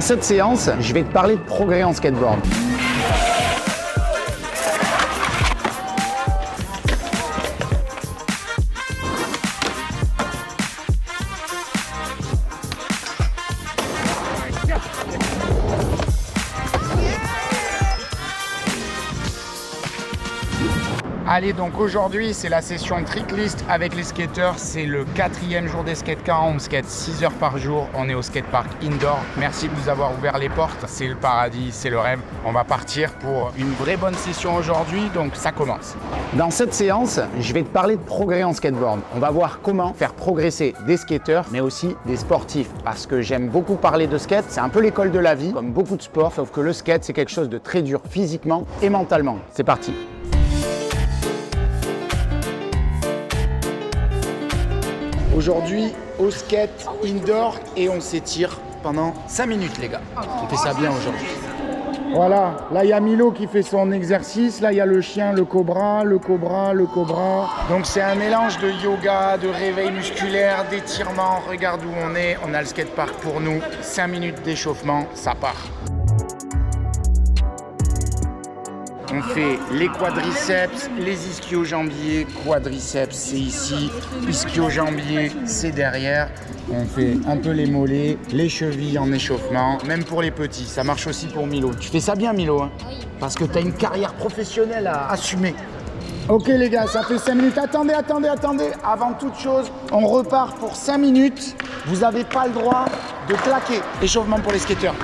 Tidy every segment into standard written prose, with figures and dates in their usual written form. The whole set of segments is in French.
cette séance, je vais te parler de progrès en skateboard. Allez, donc aujourd'hui, c'est la session tricklist avec les skateurs. C'est le 4e jour des skatecamps. On skate 6 heures par jour. On est au skatepark indoor. Merci de nous avoir ouvert les portes. C'est le paradis, c'est le rêve. On va partir pour une vraie bonne session aujourd'hui, donc ça commence. Dans cette séance, je vais te parler de progrès en skateboard. On va voir comment faire progresser des skateurs, mais aussi des sportifs. Parce que j'aime beaucoup parler de skate. C'est un peu l'école de la vie, comme beaucoup de sports, sauf que le skate, c'est quelque chose de très dur physiquement et mentalement. C'est parti. Aujourd'hui, au skate indoor et on s'étire pendant 5 minutes, les gars. On fait ça bien aujourd'hui. Voilà, là il y a Milo qui fait son exercice, là il y a le chien, le cobra, le cobra, le cobra. Donc c'est un mélange de yoga, de réveil musculaire, d'étirement. Regarde où on a le skatepark pour nous. 5 minutes d'échauffement, ça part. On fait les quadriceps, les ischio-jambiers. Quadriceps, c'est ici. Ischio-jambiers, c'est derrière. On fait un peu les mollets, les chevilles en échauffement. Même pour les petits, ça marche aussi pour Milo. Tu fais ça bien, Milo, hein? Oui. Parce que tu as une carrière professionnelle à assumer. Ok les gars, ça fait 5 minutes. Attendez. Avant toute chose, on repart pour 5 minutes. Vous n'avez pas le droit de claquer. Échauffement pour les skateurs.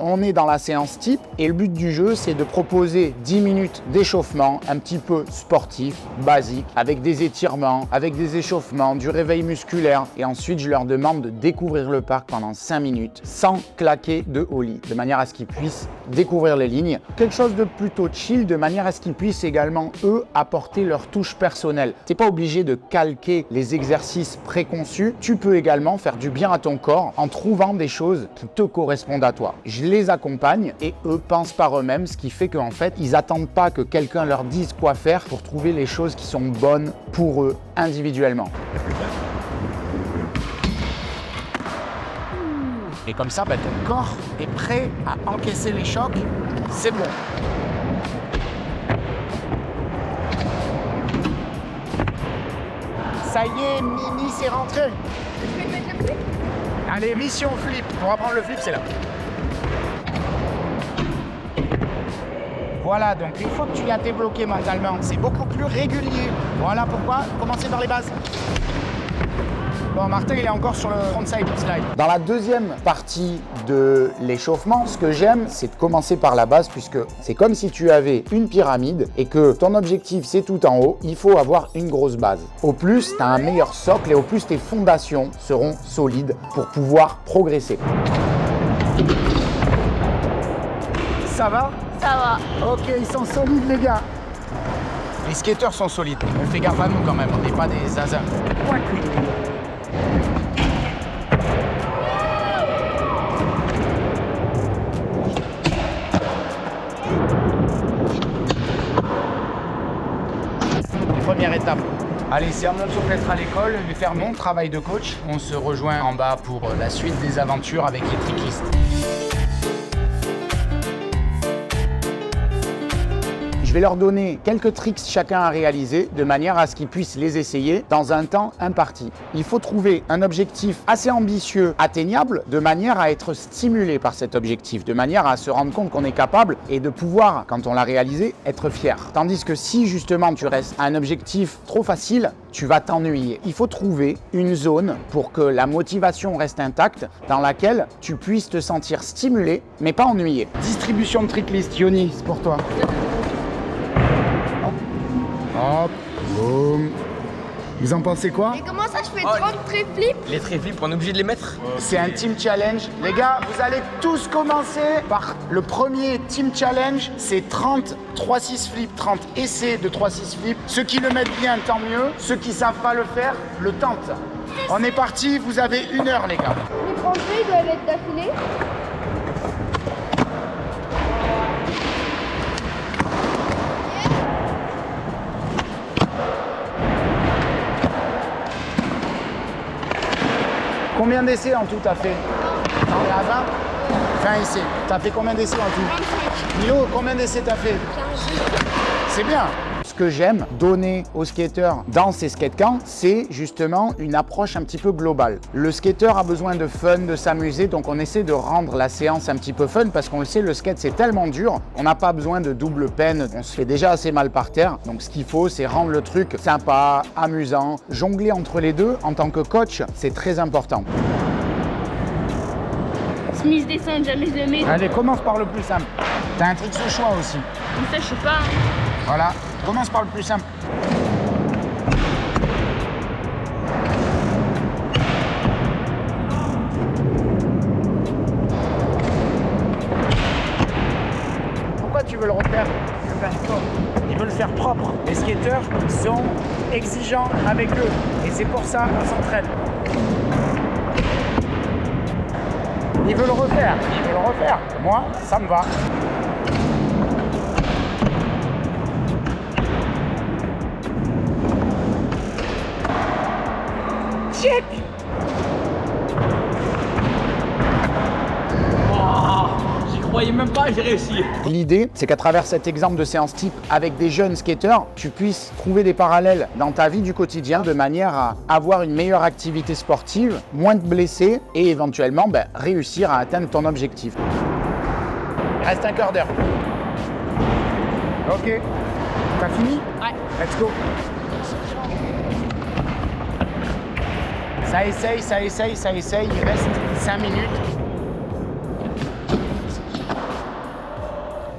On est dans la séance type et le but du jeu, c'est de proposer 10 minutes d'échauffement un petit peu sportif, basique, avec des étirements, avec des échauffements, du réveil musculaire. Et ensuite, je leur demande de découvrir le parc pendant 5 minutes sans claquer de ollie, de manière à ce qu'ils puissent découvrir les lignes. Quelque chose de plutôt chill, de manière à ce qu'ils puissent également, eux, apporter leur touche personnelle. Tu n'es pas obligé de calquer les exercices préconçus. Tu peux également faire du bien à ton corps en trouvant des choses qui te correspondent à toi. Je les accompagne et eux pensent par eux-mêmes, ce qui fait qu'en fait, ils n'attendent pas que quelqu'un leur dise quoi faire pour trouver les choses qui sont bonnes pour eux individuellement. Et comme ça, ton corps est prêt à encaisser les chocs. C'est bon. Ça y est, Mimi, c'est rentré. Je vais mettre le flip. Allez, mission flip. On va prendre le flip, c'est là. Voilà, donc une fois que tu l'as débloqué mentalement, c'est beaucoup plus régulier. Voilà pourquoi commencer par les bases. Bon, Martin, il est encore sur le frontside slide. Dans la deuxième partie de l'échauffement, ce que j'aime, c'est de commencer par la base, puisque c'est comme si tu avais une pyramide et que ton objectif, c'est tout en haut. Il faut avoir une grosse base. Au plus, tu as un meilleur socle et au plus, tes fondations seront solides pour pouvoir progresser. Ça va ? Ça va. Ok, ils sont solides, les gars. Les skateurs sont solides. On fait gaffe à nous quand même, on n'est pas des zazas. Première étape. Allez, c'est à mon tour d'être à l'école, je vais faire mon travail de coach. On se rejoint en bas pour la suite des aventures avec les tricklistes. Je vais leur donner quelques tricks chacun à réaliser de manière à ce qu'ils puissent les essayer dans un temps imparti. Il faut trouver un objectif assez ambitieux, atteignable, de manière à être stimulé par cet objectif, de manière à se rendre compte qu'on est capable et de pouvoir, quand on l'a réalisé, être fier. Tandis que si justement tu restes à un objectif trop facile, tu vas t'ennuyer. Il faut trouver une zone pour que la motivation reste intacte, dans laquelle tu puisses te sentir stimulé, mais pas ennuyé. Distribution de tricklist, Yoni, c'est pour toi. Hop, boum. Vous en pensez quoi? Et comment ça, je fais 30 triflips? Les triflips, on est obligé de les mettre? C'est un team challenge. Les gars, vous allez tous commencer par le premier team challenge. C'est 30 3-6 flips, 30 essais de 3-6 flips. Ceux qui le mettent bien, tant mieux. Ceux qui ne savent pas le faire, le tentent. On est parti, vous avez 1 heure, les gars. Les 30 ils doivent être d'affilée. Combien d'essais en tout t'as fait? On est à 20. Fais un essai. T'as fait combien d'essais en tout? 25. Milo, combien d'essais t'as fait? 15. C'est bien. Ce que j'aime donner aux skateurs dans ces skate-camps, c'est justement une approche un petit peu globale. Le skateur a besoin de fun, de s'amuser, donc on essaie de rendre la séance un petit peu fun parce qu'on le sait, le skate c'est tellement dur, on n'a pas besoin de double peine, on se fait déjà assez mal par terre. Donc ce qu'il faut, c'est rendre le truc sympa, amusant. Jongler entre les deux en tant que coach, c'est très important. Smith descend, jamais je le mets. Allez, commence par le plus simple. T'as un trick au choix aussi. Ça, je sais pas. Voilà, commence par le plus simple. Pourquoi tu veux le refaire? Ils veulent le faire propre. Les skateurs sont exigeants avec eux. Et c'est pour ça qu'on s'entraîne. Il veut le refaire. Moi, ça me va. Check. J'y croyais même pas, j'ai réussi. L'idée, c'est qu'à travers cet exemple de séance type avec des jeunes skateurs, tu puisses trouver des parallèles dans ta vie du quotidien de manière à avoir une meilleure activité sportive, moins te blesser et éventuellement réussir à atteindre ton objectif. Il reste un quart d'heure. Ok. T'as fini? Ouais. Let's go. Ça essaye. Il reste 5 minutes.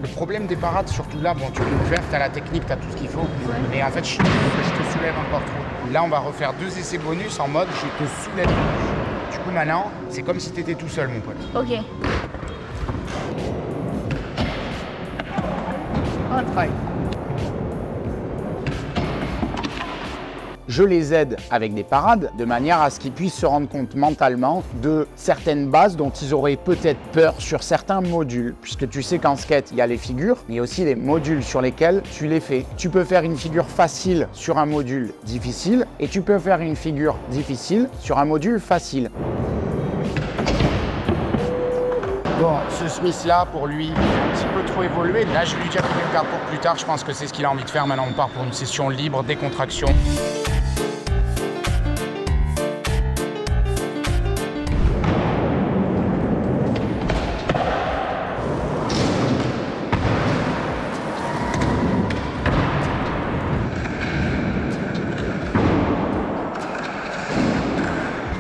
Le problème des parades, surtout là, bon, tu peux le faire, tu as la technique, tu as tout ce qu'il faut. Ouais. Mais en fait, je te soulève encore trop. Là, on va refaire 2 essais bonus en mode je te soulève. Du coup, maintenant, c'est comme si tu étais tout seul, mon pote. Ok. Un try. Je les aide avec des parades de manière à ce qu'ils puissent se rendre compte mentalement de certaines bases dont ils auraient peut-être peur sur certains modules. Puisque tu sais qu'en skate, il y a les figures, mais il y a aussi les modules sur lesquels tu les fais. Tu peux faire une figure facile sur un module difficile et tu peux faire une figure difficile sur un module facile. Bon, ce Smith-là, pour lui, un petit peu trop évolué. Là, je lui dis qu'il le garde pour plus tard. Je pense que c'est ce qu'il a envie de faire. Maintenant, on part pour une session libre, décontraction.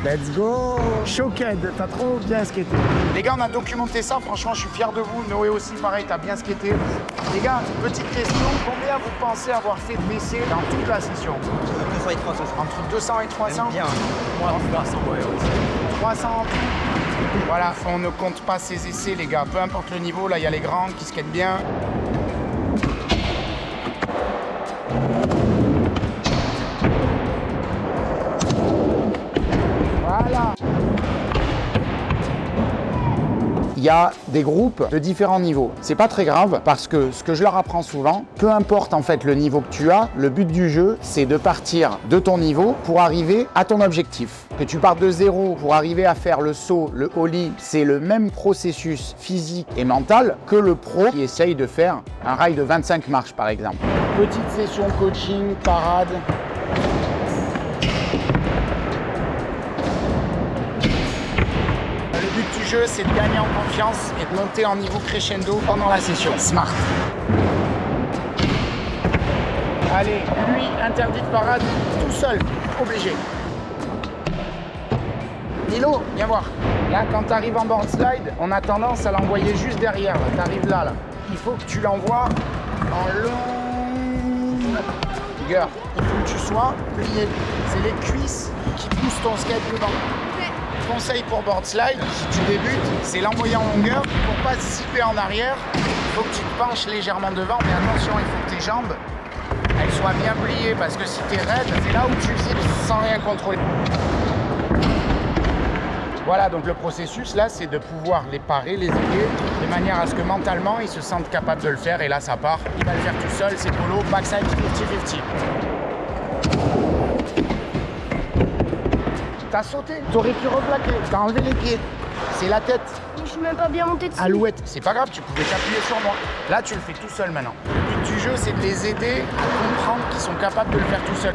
Let's go! Showcade, t'as trop bien skaté. Les gars, on a documenté ça, franchement, je suis fier de vous. Noé aussi, pareil, t'as bien skaté. Les gars, petite question, combien vous pensez avoir fait d'essais dans toute la session? 200 et 300. Entre 200 et 300? Bien. Moi, 300, ouais, aussi. 300 en tout. Voilà, on ne compte pas ces essais, les gars. Peu importe le niveau, là, il y a les grands qui skatent bien. Voilà. Il y a des groupes de différents niveaux. C'est pas très grave parce que ce que je leur apprends souvent, peu importe en fait le niveau que tu as, le but du jeu, c'est de partir de ton niveau pour arriver à ton objectif. Que tu partes de zéro pour arriver à faire le saut, le ollie, c'est le même processus physique et mental que le pro qui essaye de faire un rail de 25 marches par exemple. Petite session coaching, parade. Le but du jeu, c'est de gagner en confiance et de monter en niveau crescendo pendant la session. Smart. Allez, lui, interdit de parade, tout seul, obligé. Milo, viens voir. Là, quand tu arrives en board slide, on a tendance à l'envoyer juste derrière. Tu arrives là. Il faut que tu l'envoies en longueur. Il faut que tu sois plié. C'est les cuisses qui poussent ton skate devant. Conseil pour board slide, si tu débutes, c'est l'envoyer en longueur. Pour pas zipper en arrière, il faut que tu te penches légèrement devant. Mais attention, il faut que tes jambes elles soient bien pliées parce que si tu es raide, c'est là où tu zippes sans rien contrôler. Voilà, donc le processus là, c'est de pouvoir les parer, les aider, de manière à ce que mentalement, ils se sentent capables de le faire. Et là, ça part. Il va le faire tout seul, c'est polo, backside 50-50. T'as sauté, t'aurais pu replaquer, t'as enlevé les pieds. C'est la tête. suis même pas bien monté dessus. Alouette, c'est pas grave, tu pouvais t'appuyer sur moi. Là, tu le fais tout seul maintenant. Le but du jeu, c'est de les aider à comprendre qu'ils sont capables de le faire tout seuls.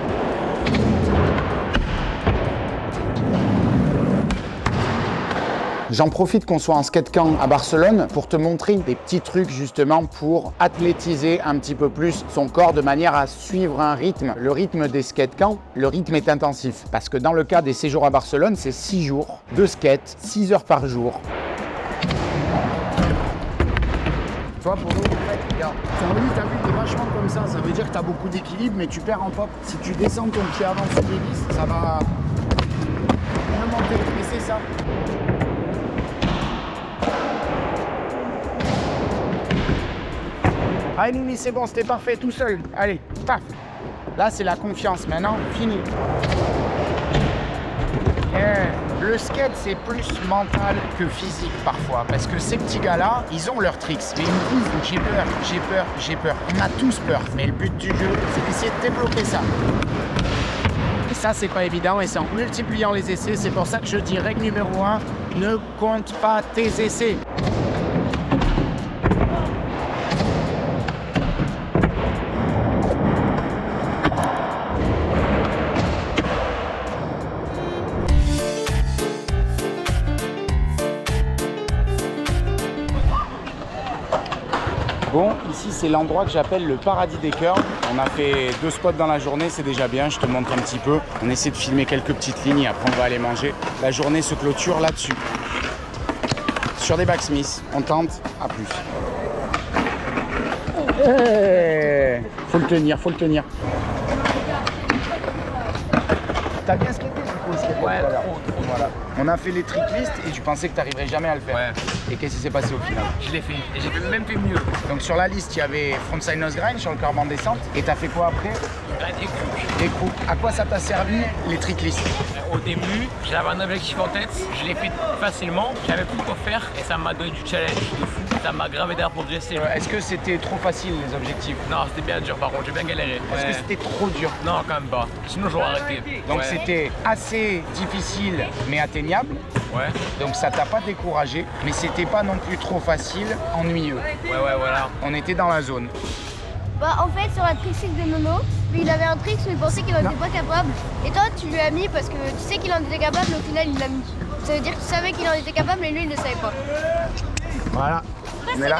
J'en profite qu'on soit en skate camp à Barcelone pour te montrer des petits trucs justement pour athlétiser un petit peu plus son corps de manière à suivre un rythme. Le rythme des skate camps, le rythme est intensif parce que dans le cas des séjours à Barcelone, c'est 6 jours de skate, 6 heures par jour. Toi, pour nous, en fait, regarde, ton lit, t'as vu, il est vachement comme ça. Ça veut dire que t'as beaucoup d'équilibre, mais tu perds en pop. Si tu descends ton pied avant ce dévisse, ça va bien monter. Et c'est ça. Allez Mimi, c'est bon, c'était parfait, tout seul. Allez, paf. Là, c'est la confiance. Maintenant, fini. Le skate, c'est plus mental que physique parfois. Parce que ces petits gars-là, ils ont leurs tricks. Mais ils me disent, j'ai peur, j'ai peur, j'ai peur. On a tous peur. Mais le but du jeu, c'est d'essayer de développer ça. Et ça, c'est pas évident. Et c'est en multipliant les essais. C'est pour ça que je dis, règle numéro 1, ne compte pas tes essais. Bon, ici c'est l'endroit que j'appelle le paradis des curls. On a fait 2 spots dans la journée, c'est déjà bien, je te montre un petit peu. On essaie de filmer quelques petites lignes et après on va aller manger. La journée se clôture là-dessus. Sur des backsmiths, on tente, à plus. Hey, faut le tenir, faut le tenir. T'as bien skaté du coup, skate Ouais, voilà. trop. Voilà. On a fait les tricklists et tu pensais que tu n'arriverais jamais à le faire. Ouais. Et qu'est-ce qui s'est passé au final? Je l'ai fait et j'ai même fait mieux. Donc sur la liste, il y avait frontside nose grind sur le corps en descente. Et tu as fait quoi après? Grind et crook. Écrou. À quoi ça t'a servi les tricklists? Au début, j'avais un objectif en tête, je l'ai fait facilement, j'avais plus quoi faire et ça m'a donné du challenge de fou. Ça m'a grave aidé à progresser. Est-ce que c'était trop facile les objectifs? Non, c'était bien dur par contre, j'ai bien galéré. Est-ce que c'était trop dur? Non, quand même pas. Sinon, j'aurais arrêté. Donc Ouais. c'était assez difficile mais atteignable. Ouais. Donc ça t'a pas découragé, mais c'était pas non plus trop facile, ennuyeux. Ouais, voilà. On était dans la zone. Bah en fait sur la trick de Nono, lui il avait un trick mais il pensait qu'il en était pas capable. Et toi tu lui as mis parce que tu sais qu'il en était capable mais au final il l'a mis. Ça veut dire que tu savais qu'il en était capable mais lui il ne savait pas. Voilà. On est là.